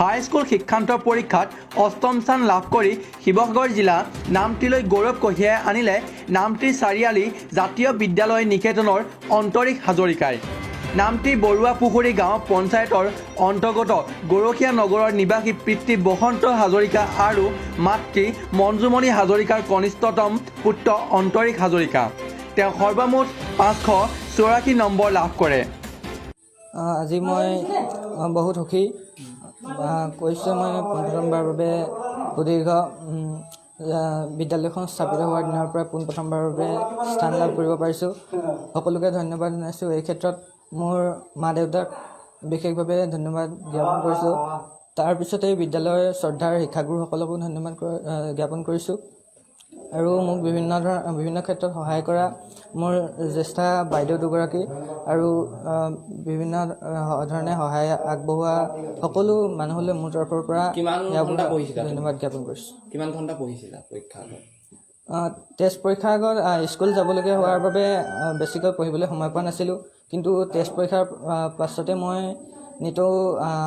High school শিক্ষান্ত পৰীক্ষাত অষ্টম স্থান লাভ কৰি শিৱসাগৰ জিলা নামটিলৈ গৌৰৱ কঢ়িয়াই আনিলে নামটি চাৰিআলি জাতীয় বিদ্যালয় নিকেতনৰ অন্তৰীক হাজৰিকাই। নামটি বৰুৱা পুখুৰী গাঁও পঞ্চায়তৰ অন্তৰ্গত গৰখীয়া নগৰৰ নিবাসী পিতৃ বসন্ত হাজৰিকা আৰু মাতৃ মঞ্জুমণি হাজৰিকাৰ কনিষ্ঠতম পুত্ৰ অন্তৰীক হাজৰিকা। তেওঁ সৰ্বমুঠ 584 নম্বৰ লাভ কৰে। আজি মই বহুত সুখী কৈছোঁ। মই পোনপ্ৰথমবাৰৰ বাবে সুদীৰ্ঘ বিদ্যালয়খন স্থাপিত হোৱাৰ দিনৰ পৰা পোনপ্ৰথমবাৰৰ বাবে স্থান লাভ কৰিব পাৰিছোঁ। সকলোকে ধন্যবাদ জনাইছোঁ। এই ক্ষেত্ৰত মোৰ মা দেউতাক বিশেষভাৱে ধন্যবাদ জ্ঞাপন কৰিছোঁ। তাৰপিছতে বিদ্যালয়ৰ শ্ৰদ্ধাৰ শিক্ষাগুৰুসকলকো ধন্যবাদ জ্ঞাপন কৰিছোঁ। আৰু মোক বিভিন্ন ক্ষেত্ৰত সহায় কৰা মোৰ জ্যেষ্ঠ বাইদেউ দুগৰাকী আৰু বিভিন্ন ধৰণে সহায় আগবঢ়োৱা সকলো মানুহলৈ মোৰ তৰফৰ পৰা ধন্যবাদ জ্ঞাপন কৰিছোঁ। কিমান ঘণ্টা পঢ়িছিলা পৰীক্ষাৰ আগত? টেষ্ট পৰীক্ষাৰ আগত স্কুল যাবলগীয়া হোৱাৰ বাবে বেছিকৈ পঢ়িবলৈ সময় পোৱা নাছিলোঁ। কিন্তু টেষ্ট পৰীক্ষাৰ পাছতে মই নিতৌ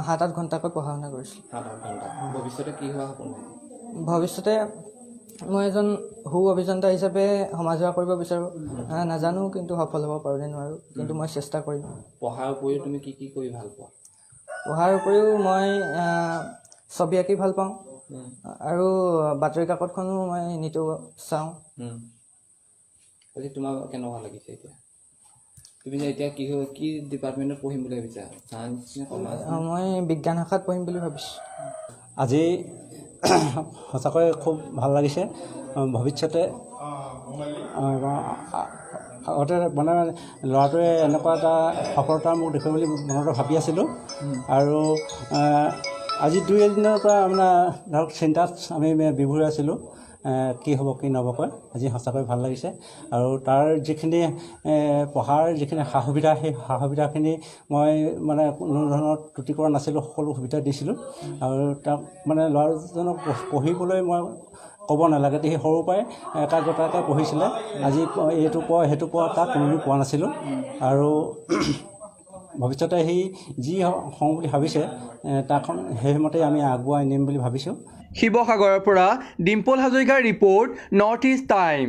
7-8 ঘণ্টাকৈ পঢ়া শুনা কৰিছিলোঁ। 7-8 ঘণ্টা। ভৱিষ্যতে কি হোৱা সপোন? ভৱিষ্যতে মই এজন সু অভিযন্তা হিচাপে সমাজ সেৱা কৰিব বিচাৰোঁ। নাজানো কিন্তু সফল হ'ব পাৰোঁ নে নোৱাৰোঁ, কিন্তু মই চেষ্টা কৰিম। পঢ়াৰ উপৰিও তুমি কি কি কৰি ভাল পোৱা? পঢ়াৰ উপৰিও মই ছবি আঁকি ভাল পাওঁ আৰু বাতৰি কাকতখনো মই নিতৌ চাওঁ। আজি তোমাৰ কেনেকুৱা লাগিছে এতিয়া? তুমি এতিয়া কি ডিপাৰ্টমেণ্টত পঢ়িম বুলি ভাবিছা? চায়েন্স নে কমাৰ্চ? মই বিজ্ঞান শাখাত পঢ়িম বুলি ভাবিছোঁ। আজি সঁচাকৈ খুব ভাল লাগিছে। ভৱিষ্যতে আগতে মানে ল'ৰাটোৱে এনেকুৱা এটা সফলতা মোক দেখুৱাম বুলি মনতে ভাবি আছিলোঁ। আৰু আজি 2-এদিনৰ পৰা মানে ধৰক চিন্তাত আমি বিভোৰ আছিলোঁ, কি হ'ব কি নহ'বকৈ। আজি সঁচাকৈ ভাল লাগিছে। আৰু তাৰ যিখিনি পঢ়াৰ যিখিনি সা সুবিধা, সেই সা সুবিধাখিনি মই মানে কোনো ধৰণৰ ত্ৰুটি কৰা নাছিলোঁ, সকলো সুবিধা দিছিলোঁ। আৰু তাক মানে ল'ৰাজনক পঢ়িবলৈ মই ক'ব নালাগে, সি সৰুৰ পৰাই একাগ্ৰতাকৈ পঢ়িছিলে। আজি এইটো পোৱা সেইটো পোৱা তাক কোনোদিন পোৱা নাছিলোঁ। আৰু ভৱিষ্যতে সি যি হওঁ বুলি ভাবিছে তাক সেইমতে আমি আগুৱাই নিম বুলি ভাবিছোঁ। শিৱসাগৰৰ পৰা ডিম্পল হাজৰিকাৰ ৰিপৰ্ট, নৰ্থ ইষ্ট টাইম।